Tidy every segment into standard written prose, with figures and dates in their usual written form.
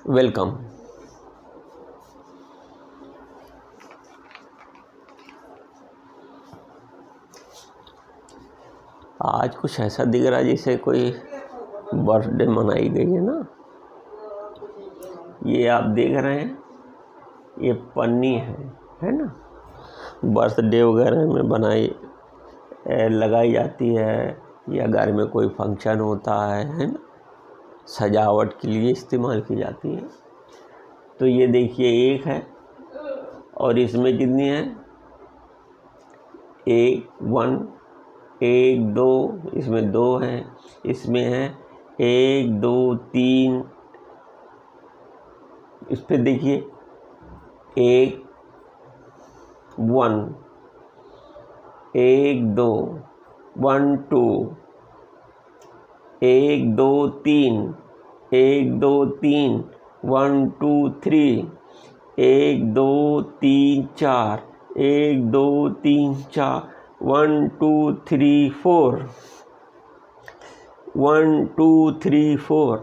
Welcome. आज कुछ ऐसा दिख रहा है जैसे कोई बर्थडे मनाई गई है ना। ये आप देख रहे हैं, ये पन्नी है ना। बर्थडे वगैरह में लगाई जाती है, या घर में कोई फंक्शन होता है ना, सजावट के लिए इस्तेमाल की जाती है। तो ये देखिए एक है, और इसमें कितनी है, एक दो, इसमें दो हैं, इसमें है 1 2 3। इस पे देखिए 1 2 1 2, 1 2 3, 1 2 3, 1 2 3, 1 2 3 4, 1 2 3 4, 1 2 3 4, 1 2 3 4,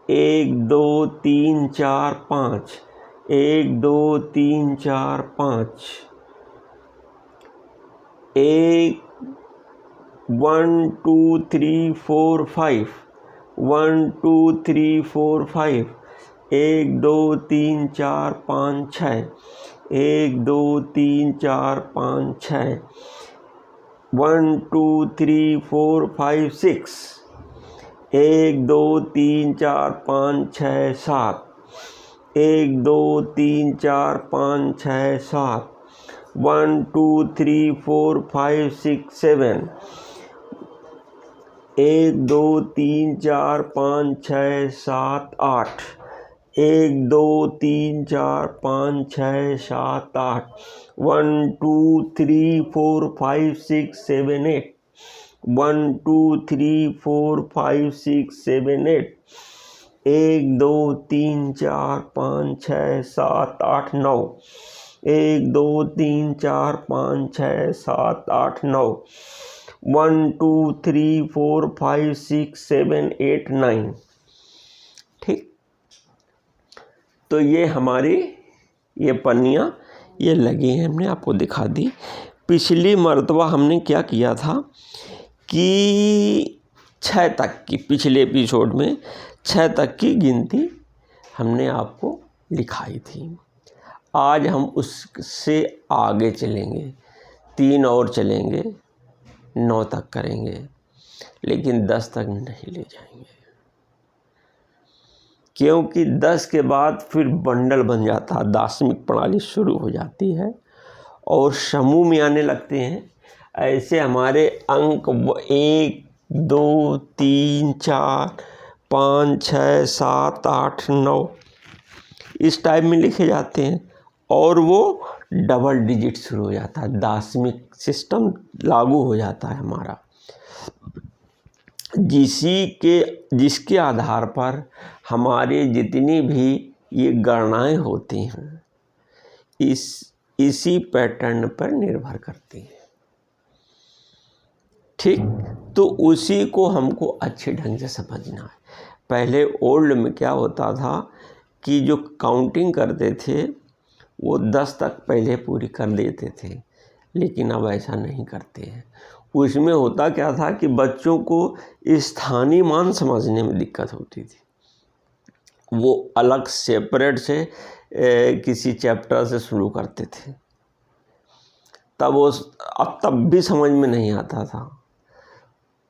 1 2 3 4 5, 1 2 3 4 5, 1 2 3 4 5, 1 2 3 4 5, 1 2 3 4 5 6, 1 2 3 4 5 6, 1 2 3 4 5 6, 1 2 3 4 5 6 7, 1 2 3 4 5 6 7, 1 2 3 4 5 6 7, 1 2 3 4 5 6 7 8, 1 2 3 4 5 6 7 8, 1 2 3 4 5 6 7 8, 1 2 3 4 5 6 7 8, 1 2 3 4 5 6 7 8 9, 1 2 3 4 5 6 7 8 9, 1 2 3 4 5 6 7 8 9। ठीक। तो ये हमारी ये पन्नियाँ ये लगी हैं, हमने आपको दिखा दी। पिछली मर्तबा हमने क्या किया था कि 6 तक की, पिछले एपिसोड में 6 तक की गिनती हमने आपको लिखाई थी। आज हम उससे आगे चलेंगे, 3 और चलेंगे, 9 तक करेंगे, लेकिन 10 तक नहीं ले जाएंगे, क्योंकि 10 के बाद फिर बंडल बन जाता है, दार्शनिक प्रणाली शुरू हो जाती है और समूह में आने लगते हैं। ऐसे हमारे अंक 1 2 3 4 5 6 7 8 9 इस टाइप में लिखे जाते हैं, और वो डबल डिजिट शुरू हो जाता है, दार्शनिक सिस्टम लागू हो जाता है हमारा, जिसके आधार पर हमारे जितनी भी ये गणनाएं होती हैं इसी पैटर्न पर निर्भर करती हैं। ठीक। तो उसी को हमको अच्छे ढंग से समझना है। पहले ओल्ड में क्या होता था कि जो काउंटिंग करते थे वो 10 तक पहले पूरी कर देते थे, लेकिन अब ऐसा नहीं करते हैं। उसमें होता क्या था कि बच्चों को स्थानीय मान समझने में दिक्कत होती थी, वो अलग सेपरेट से किसी चैप्टर से शुरू करते थे, तब भी समझ में नहीं आता था।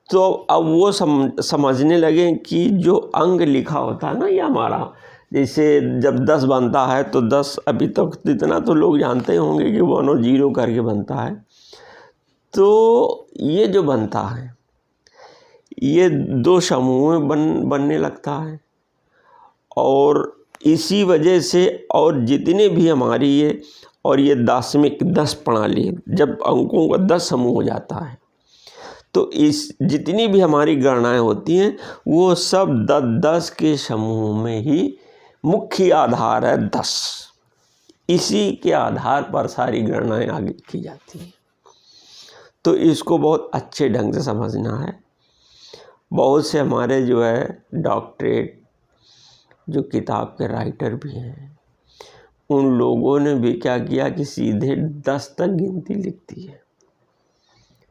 तो अब वो समझने लगे कि जो अंग लिखा होता है ना, ये हमारा जैसे जब 10 बनता है तो 10 अभी तक इतना तो लोग जानते होंगे कि 1 और 0 करके बनता है। तो ये जो बनता है ये 2 समूह में बनने लगता है, और इसी वजह से और जितने भी हमारी ये और ये दार्शनिक 10 प्रणाली, जब अंकों का 10 समूह हो जाता है तो इस जितनी भी हमारी गणनाएं होती हैं वो सब 10 के समूह में ही मुख्य आधार है 10। इसी के आधार पर सारी गणनाएं आगे की जाती हैं। तो इसको बहुत अच्छे ढंग से समझना है। बहुत से हमारे जो है डॉक्टरेट जो किताब के राइटर भी हैं, उन लोगों ने भी क्या किया कि सीधे 10 तक गिनती लिख दी है,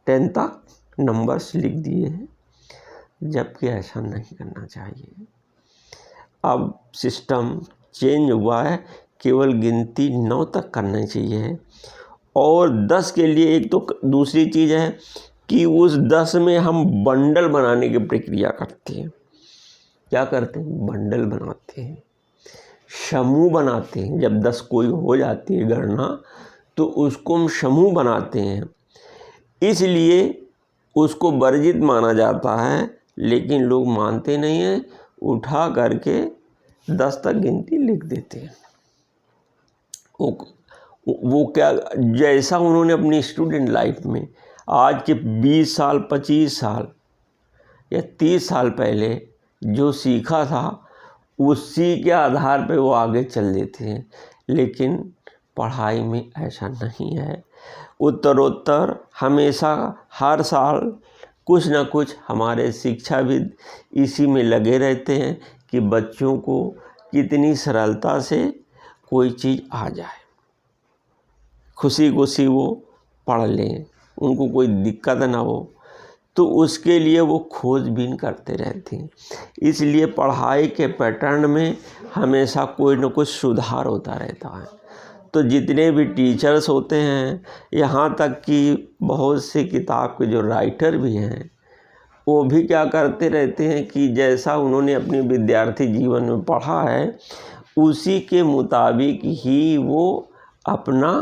10 तक नंबर्स लिख दिए हैं, जबकि ऐसा नहीं करना चाहिए। अब सिस्टम चेंज हुआ है, केवल गिनती 9 तक करना चाहिए। और 10 के लिए एक तो दूसरी चीज़ है कि उस 10 में हम बंडल बनाने की प्रक्रिया करते हैं। क्या करते हैं? बंडल बनाते हैं, समूह बनाते हैं। जब 10 कोई हो जाती है गणना, तो उसको हम समूह बनाते हैं, इसलिए उसको वर्जित माना जाता है, लेकिन लोग मानते नहीं हैं, उठा करके 10 तक गिनती लिख देते हैं। वो क्या, जैसा उन्होंने अपनी स्टूडेंट लाइफ में आज के 20 साल 25 साल या 30 साल पहले जो सीखा था, उसी के आधार पे वो आगे चल देते हैं। लेकिन पढ़ाई में ऐसा नहीं है। उत्तरोत्तर हमेशा हर साल कुछ ना कुछ हमारे शिक्षाविद इसी में लगे रहते हैं कि बच्चों को कितनी सरलता से कोई चीज़ आ जाए, खुशी खुशी वो पढ़ लें, उनको कोई दिक्कत ना हो। तो उसके लिए वो खोजबीन करते रहते हैं। इसलिए पढ़ाई के पैटर्न में हमेशा कोई न कुछ सुधार होता रहता है। तो जितने भी टीचर्स होते हैं, यहाँ तक कि बहुत से किताब के जो राइटर भी हैं, वो भी क्या करते रहते हैं कि जैसा उन्होंने अपने विद्यार्थी जीवन में पढ़ा है, उसी के मुताबिक ही वो अपना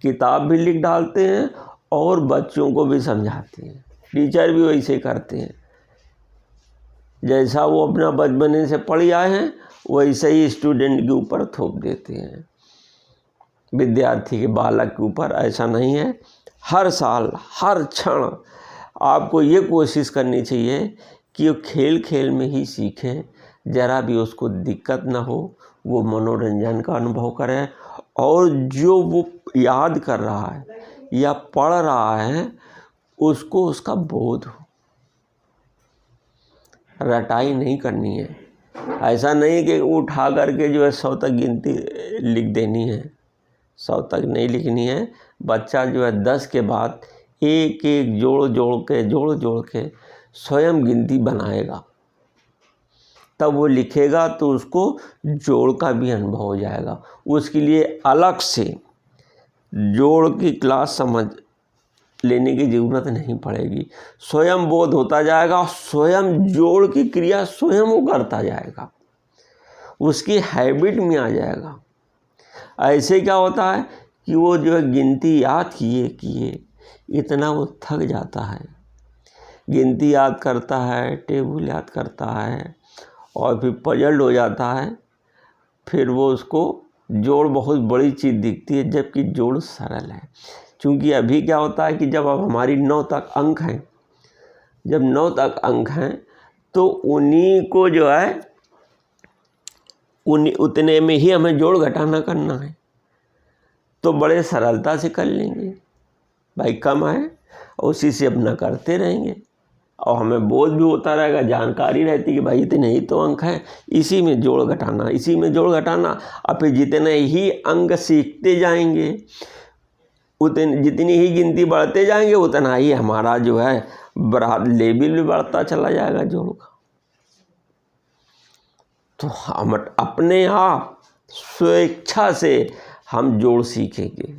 किताब भी लिख डालते हैं और बच्चों को भी समझाते हैं। टीचर भी वैसे करते हैं, जैसा वो अपना बचपने से पढ़ आए हैं, वैसे ही स्टूडेंट के ऊपर थोप देते हैं, विद्यार्थी के बालक के ऊपर। ऐसा नहीं है। हर साल हर क्षण आपको ये कोशिश करनी चाहिए कि वो खेल खेल में ही सीखें, ज़रा भी उसको दिक्कत ना हो, वो मनोरंजन का अनुभव करे, और जो वो याद कर रहा है या पढ़ रहा है उसको उसका बोध हो। रटाई नहीं करनी है। ऐसा नहीं कि उठा करके जो है 100 तक गिनती लिख देनी है, 100 तक नहीं लिखनी है। बच्चा जो है 10 के बाद एक एक जोड़ जोड़ के स्वयं गिनती बनाएगा, तब वो लिखेगा तो उसको जोड़ का भी अनुभव हो जाएगा। उसके लिए अलग से जोड़ की क्लास समझ लेने की ज़रूरत नहीं पड़ेगी। स्वयं बोध होता जाएगा, स्वयं जोड़ की क्रिया स्वयं वो करता जाएगा, उसकी हैबिट में आ जाएगा। ऐसे क्या होता है कि वो जो है गिनती याद किए इतना वो थक जाता है। गिनती याद करता है, टेबल याद करता है, और फिर पजल्ड हो जाता है। फिर वो उसको जोड़ बहुत बड़ी चीज़ दिखती है, जबकि जोड़ सरल है। क्योंकि अभी क्या होता है कि जब अब हमारी 9 तक अंक हैं, जब 9 तक अंक हैं, तो उन्हीं को जो है उतने में ही हमें जोड़ घटाना करना है, तो बड़े सरलता से कर लेंगे। भाई कम है, उसी से अपना करते रहेंगे, और हमें बोध भी होता रहेगा, जानकारी रहती कि भाई इतने ही तो अंक हैं, इसी में जोड़ घटाना, इसी में जोड़ घटाना। और फिर जितने ही अंक सीखते जाएंगे, जितनी ही गिनती बढ़ते जाएंगे, उतना ही हमारा जो है लेवल भी बढ़ता चला जाएगा जोड़ का। तो हम अपने आप स्वेच्छा से हम जोड़ सीखेंगे,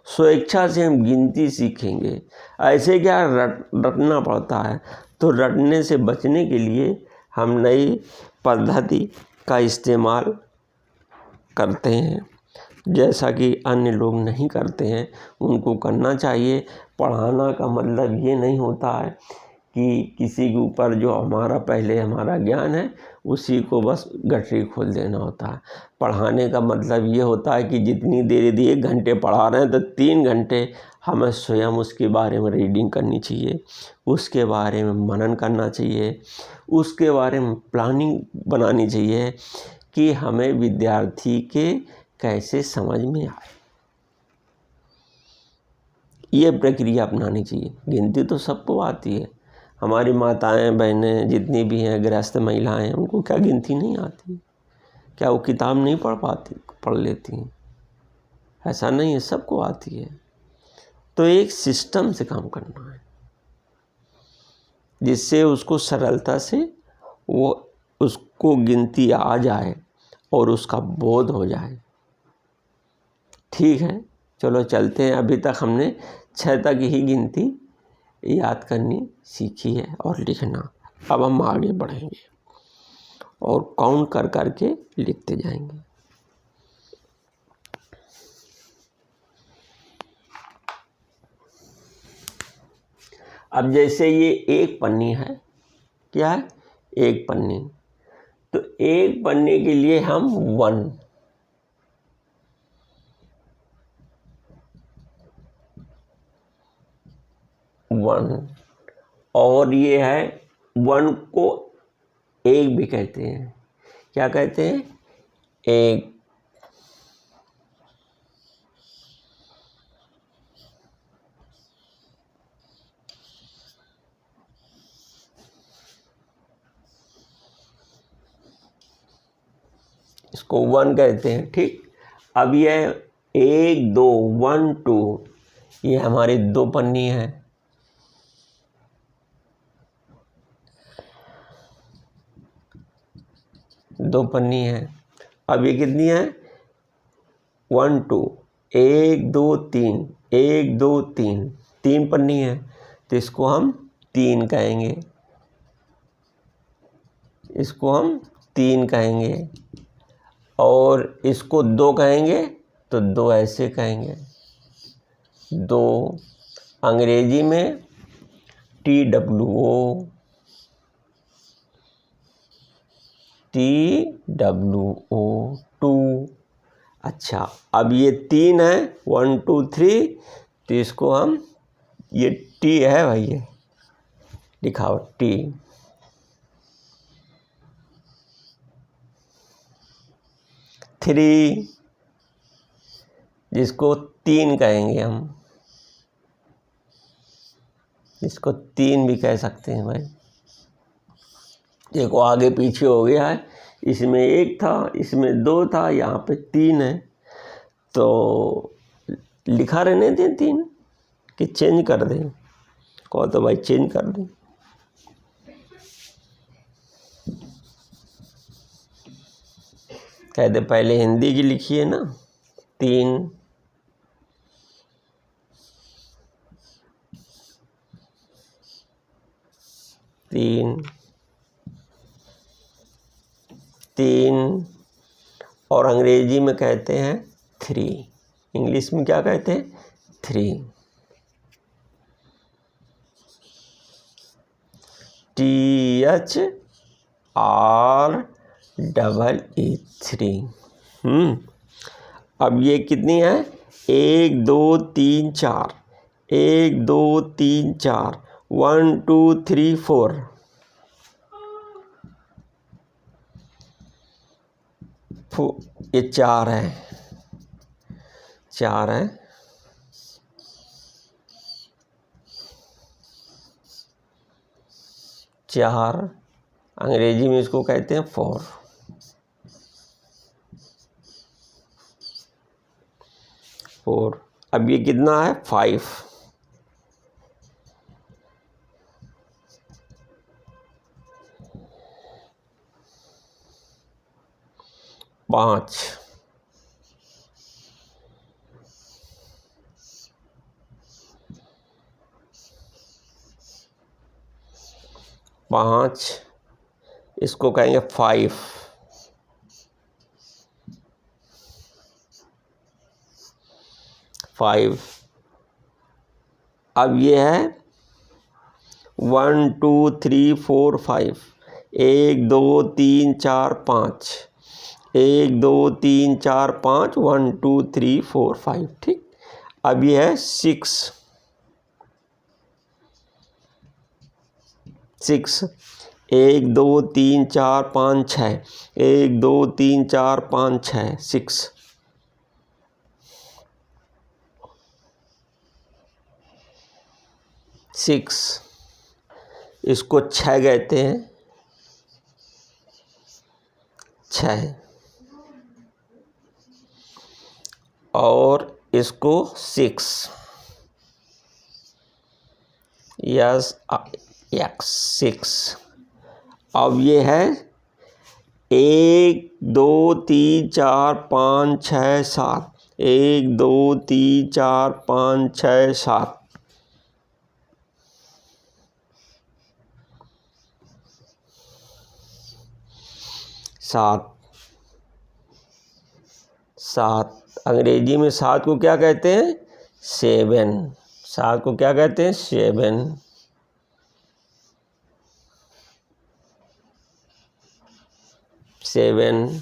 स्वेच्छा से हम गिनती सीखेंगे। ऐसे क्या रटना पड़ता है, तो रटने से बचने के लिए हम नई पद्धति का इस्तेमाल करते हैं, जैसा कि अन्य लोग नहीं करते हैं, उनको करना चाहिए। पढ़ाना का मतलब ये नहीं होता है कि किसी के ऊपर जो हमारा ज्ञान है उसी को बस गठरी खोल देना होता है। पढ़ाने का मतलब ये होता है कि जितनी देर यदि 1 घंटे पढ़ा रहे हैं, तो 3 घंटे हमें स्वयं उसके बारे में रीडिंग करनी चाहिए, उसके बारे में मनन करना चाहिए, उसके बारे में प्लानिंग बनानी चाहिए कि हमें विद्यार्थी के कैसे समझ में आए। ये प्रक्रिया अपनानी चाहिए। गिनती तो सबको आती है, हमारी माताएं बहनें जितनी भी हैं, गृहस्थ महिलाएं हैं, उनको क्या गिनती नहीं आती? क्या वो किताब नहीं पढ़ लेती हैं? ऐसा नहीं है, सबको आती है। तो एक सिस्टम से काम करना है जिससे उसको सरलता से वो उसको गिनती आ जाए और उसका बोध हो जाए। ठीक है, चलो चलते हैं। अभी तक हमने 6 तक ही गिनती याद करनी सीखी है और लिखना। अब हम आगे बढ़ेंगे और काउंट कर कर के लिखते जाएंगे। अब जैसे ये एक पन्नी है, क्या है? एक पन्नी। तो एक पन्नी के लिए हम 1 और ये है 1 को एक भी कहते हैं। क्या कहते हैं? एक। इसको 1 कहते हैं। ठीक। अब ये 1 2 1 2 ये हमारी 2 पन्नी है। दो पन्नी है। अब ये कितनी है? 1 2 1 2 3 1 2 3 3 पन्नी है। तो इसको हम 3 कहेंगे। इसको हम 3 कहेंगे और इसको 2 कहेंगे तो 2 ऐसे कहेंगे। 2 अंग्रेजी में TWO 2। अच्छा, अब ये 3 है 1 2 3, तो इसको हम ये T है भाई, ये लिखाओ T। 3 जिसको 3 कहेंगे हम, इसको 3 भी कह सकते हैं भाई। देखो आगे पीछे हो गया है, इसमें 1 था, इसमें 2 था, यहाँ पे 3 है। तो लिखा रहने दें 3 कि चेंज कर दें? कहो तो भाई चेंज कर दें। कहते पहले हिंदी की लिखिए ना। 3 3 3 और अंग्रेजी में कहते हैं 3। इंग्लिश में क्या कहते हैं? 3। THREE 3। अब ये कितनी है? 1 2 3 4 1 2 3 4 1 2 3 4। ये 4 है। 4 है। 4 अंग्रेजी में इसको कहते हैं 4। 4। अब ये कितना है? 5। 5। 5 इसको कहेंगे 5। 5। अब ये है 1 2 3 4 5। 1 2 3 4 5। 1 2 3 4 5 1 2 3 4 5। ठीक। अब ये है 6। 6। 1 2 3 4 5 6। 1 2 3 4 5 6 6। 6 इसको 6 कहते हैं, 6, और इसको 6, यस एक्स 6। अब ये है 1 2 3 4 5 6 7, 1 2 3 4 5 6 7, 7। अंग्रेजी में 7 को क्या कहते हैं? 7। 7 को क्या कहते हैं? 7। 7।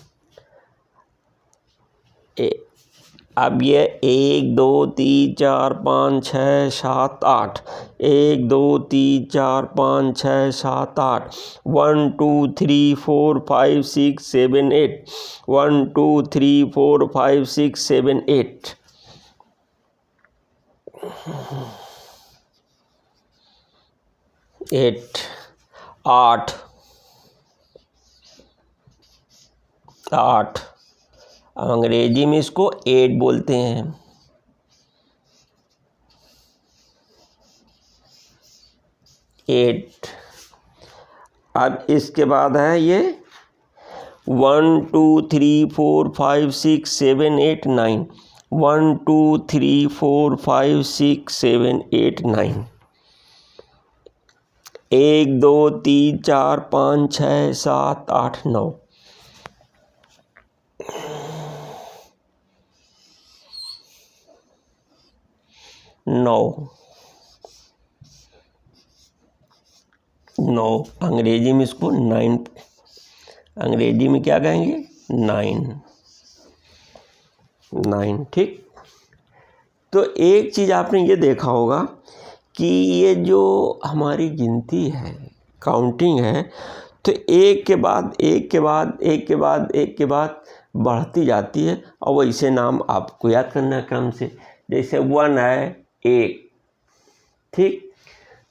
अब ये 1 2 3 4 5 6 7 8, 1 2 3 4 5 6 7 8, 1 2 3 4 5 6 7 8, 1 2 3 4 5 6 7 8, 8। अंग्रेजी में इसको 8 बोलते हैं। 8। अब इसके बाद है ये 1 2 3 4 5 6 7 8 9, 1 2 3 4 5 6 7 8 9, 1 2 3 4 5 6 7 8 9। 9 अंग्रेजी में इसको 9, अंग्रेजी में क्या कहेंगे? 9। ठीक। तो एक चीज़ आपने ये देखा होगा कि ये जो हमारी गिनती है, काउंटिंग है, तो एक के बाद एक के बाद एक के बाद एक के बाद बढ़ती जाती है, और वैसे नाम आपको याद करना है क्रम से। जैसे 1 है 1, ठीक,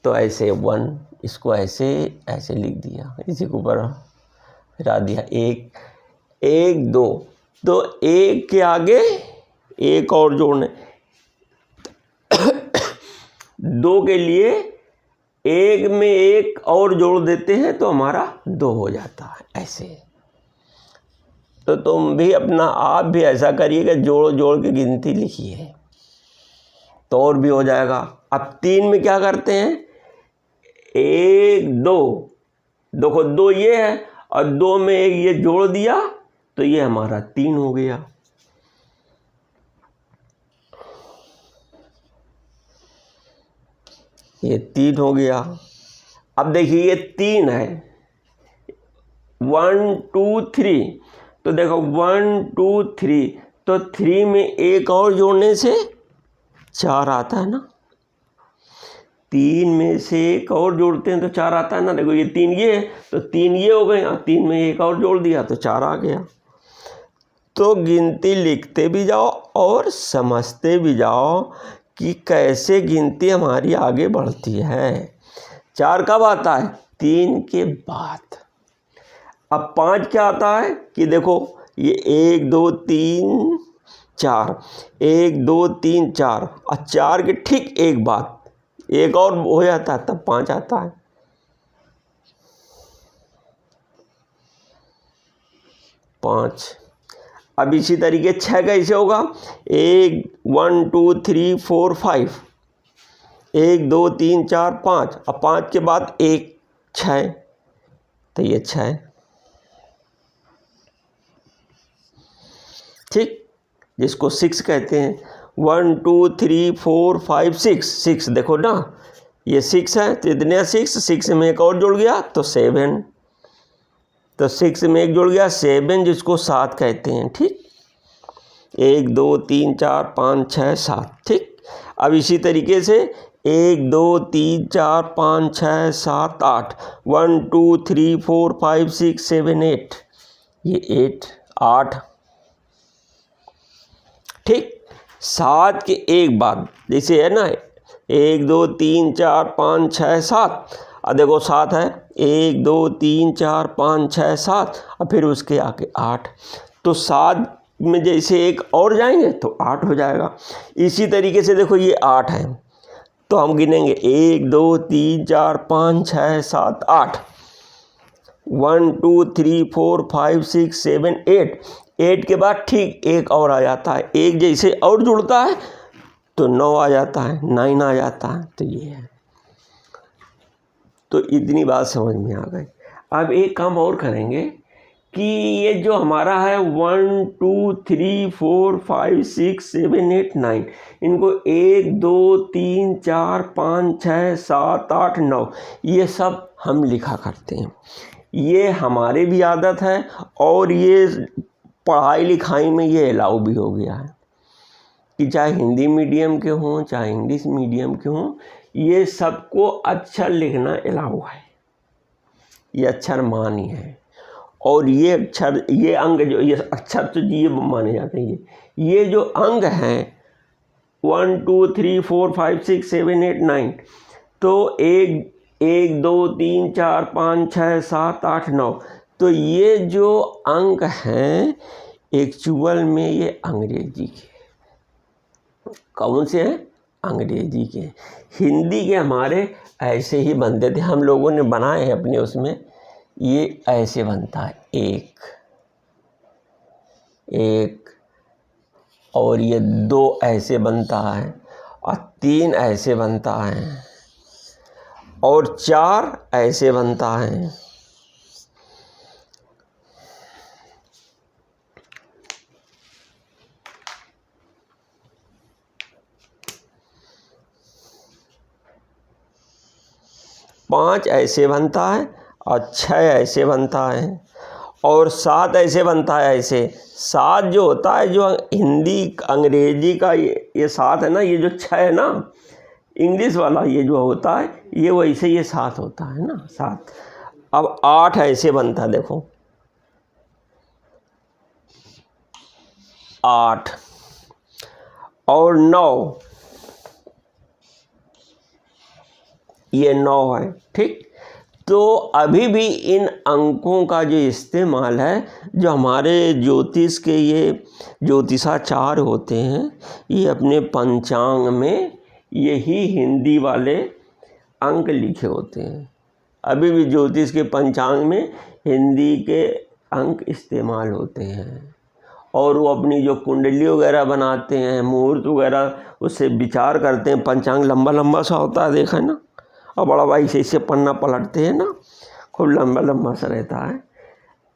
तो ऐसे 1, इसको ऐसे ऐसे लिख दिया, इसी को ऊपर हटा दिया। 1 1 2, तो 1 के आगे एक और जोड़ने 2 के लिए 1 में 1 और जोड़ देते हैं तो हमारा 2 हो जाता है। ऐसे तो तुम भी आप भी ऐसा करिएगा, जोड़ के गिनती लिखिए तो और भी हो जाएगा। अब 3 में क्या करते हैं? 1 2, देखो 2 ये है और 2 में 1 ये जोड़ दिया तो ये हमारा 3 हो गया। ये 3 हो गया। अब देखिए ये 3 है, 1 2 3, तो देखो 1 2 3, तो 3 में 1 और जोड़ने से 4 आता है ना। 3 में से 1 और जोड़ते हैं तो 4 आता है ना। देखो ये 3 ये है तो 3 ये हो गए, 3 में 1 और जोड़ दिया तो 4 आ गया। तो गिनती लिखते भी जाओ और समझते भी जाओ कि कैसे गिनती हमारी आगे बढ़ती है। 4 कब आता है? 3 के बाद। अब 5 क्या आता है कि देखो ये 1 2 3 4, 1 2 3 4, और 4 के ठीक एक बाद एक और हो जाता है तब 5 आता है। 5। अब इसी तरीके 6 कैसे होगा? 1 1 2 3 4 5, 1 2 3 4 5, और 5 के बाद 1 6, तो ये 6। ठीक, जिसको 6 कहते हैं। 1 2 3 4 5 6, देखो ना ये 6 है तो इतने 6 में 1 और जुड़ गया तो 7, तो 6 में 1 जुड़ गया 7, जिसको 7 कहते हैं। ठीक, 1 2 3 4 5 6 7। ठीक, अब इसी तरीके से 1 2 3 4 5 6 7 8, 1 2 3 4 5 6 7 8, ये 8। ठीक, 7 के एक बाद जैसे है ना 1 2 3 4 5 6 7, अब देखो 7 है, 1 2 3 4 5 6 7 और फिर उसके आगे 8। तो 7 में जैसे एक और जाएंगे तो 8 हो जाएगा। इसी तरीके से देखो ये 8 है तो हम गिनेंगे 1 2 3 4 5 6 7 8, 1 2 3 4 5 6 7 8। 8 के बाद ठीक एक और आ जाता है, एक जैसे और जुड़ता है तो 9 आ जाता है, 9 आ जाता है। तो ये है। तो इतनी बात समझ में आ गई। अब एक काम और करेंगे कि ये जो हमारा है 1 2 3 4 5 6 7 8 9, इनको 1 2 3 4 5 6 7 8 9 ये सब हम लिखा करते हैं। ये हमारे भी आदत है और ये पढ़ाई लिखाई में ये अलाउ भी हो गया है कि चाहे हिंदी मीडियम के हों चाहे इंग्लिश मीडियम के हों, ये सबको अक्षर लिखना अलाउ है। ये अक्षर मान ही है। और ये अक्षर, ये अंग जो, ये अक्षर तो ये माने जाते हैं। ये जो अंग हैं 1 2 3 4 5 6 7 8 9, तो 1 2 3 4 5 6 7 8 9, तो ये जो अंक हैं एक्चुअल में ये अंग्रेजी के। कौन से हैं? अंग्रेजी के। हिंदी के हमारे ऐसे ही बनते थे, हम लोगों ने बनाए हैं अपने उसमें। ये ऐसे बनता है 1 1, और ये 2 ऐसे बनता है और 3 ऐसे बनता है और 4 ऐसे बनता है। पाँच ऐसे बनता है और 6 ऐसे बनता है और 7 ऐसे बनता है। ऐसे 7 जो होता है, जो हिंदी अंग्रेजी का ये 7 है ना, ये जो 6 है ना इंग्लिश वाला, ये जो होता है ये वैसे ये 7 होता है ना, 7। अब 8 ऐसे बनता है, देखो 8 और 9, ये 9 है। ठीक, तो अभी भी इन अंकों का जो इस्तेमाल है, जो हमारे ज्योतिष के ये ज्योतिषाचार्य होते हैं, ये अपने पंचांग में यही हिंदी वाले अंक लिखे होते हैं। अभी भी ज्योतिष के पंचांग में हिंदी के अंक इस्तेमाल होते हैं और वो अपनी जो कुंडली वगैरह बनाते हैं, मुहूर्त वगैरह, उससे विचार करते हैं। पंचांग लंबा लंबा सा होता है, देखा है ना, और बड़ा भाई से पन्ना पलटते हैं ना, खूब लंबा लंबा सा रहता है,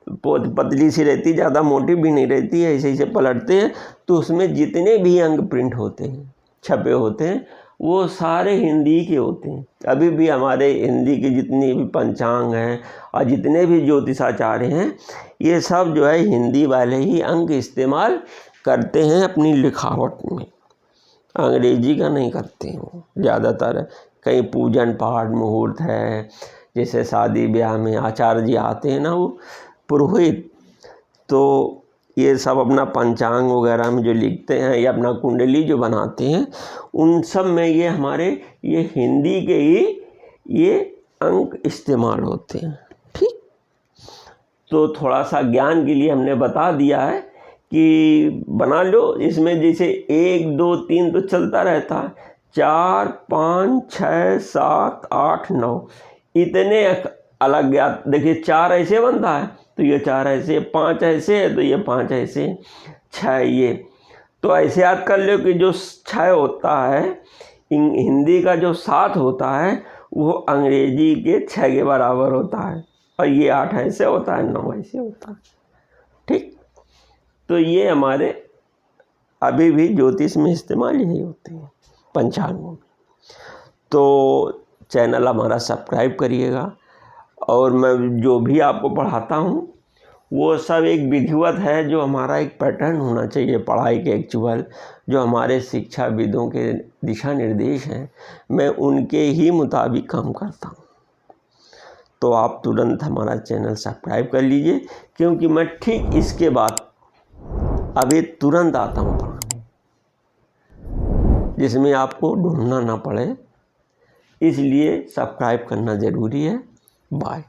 पतली सी रहती, ज़्यादा मोटी भी नहीं रहती है, ऐसे पलटते हैं। तो उसमें जितने भी अंक प्रिंट होते हैं, छपे होते हैं, वो सारे हिंदी के होते हैं। अभी भी हमारे हिंदी के जितने भी पंचांग हैं और जितने भी ज्योतिषाचार्य हैं, ये सब जो है हिंदी वाले ही अंक इस्तेमाल करते हैं अपनी लिखावट में, अंग्रेजी का नहीं करते हैं ज़्यादातर। कहीं पूजन पाठ मुहूर्त है, जैसे शादी ब्याह में आचार्य जी आते हैं ना, वो पुरोहित, तो ये सब अपना पंचांग वगैरह में जो लिखते हैं या अपना कुंडली जो बनाते हैं, उन सब में ये हमारे ये हिंदी के ही ये अंक इस्तेमाल होते हैं। ठीक, तो थोड़ा सा ज्ञान के लिए हमने बता दिया है कि बना लो। इसमें जैसे 1 2 3 तो चलता रहता है, 4 5 6 7 8 9 इतने अलग ज्ञात। देखिए 4 ऐसे बनता है तो ये 4 ऐसे, 5 ऐसे है तो ये 5 ऐसे, 6 ये। तो ऐसे याद कर लो कि जो 6 होता है हिंदी का, जो 7 होता है वो अंग्रेजी के 6 के बराबर होता है, और ये 8 ऐसे होता है, 9 ऐसे होता है। ठीक, तो ये हमारे अभी भी ज्योतिष में इस्तेमाल यही होते हैं पंचांगों में। तो चैनल हमारा सब्सक्राइब करिएगा, और मैं जो भी आपको पढ़ाता हूँ वो सब एक विधिवत है, जो हमारा एक पैटर्न होना चाहिए पढ़ाई के एक्चुअल, जो हमारे शिक्षाविदों के दिशा निर्देश हैं, मैं उनके ही मुताबिक काम करता हूँ। तो आप तुरंत हमारा चैनल सब्सक्राइब कर लीजिए, क्योंकि मैं ठीक इसके बाद अभी तुरंत आता हूँ पढ़ाने, जिसमें आपको ढूंढना ना पड़े इसलिए सब्सक्राइब करना ज़रूरी है। बाय।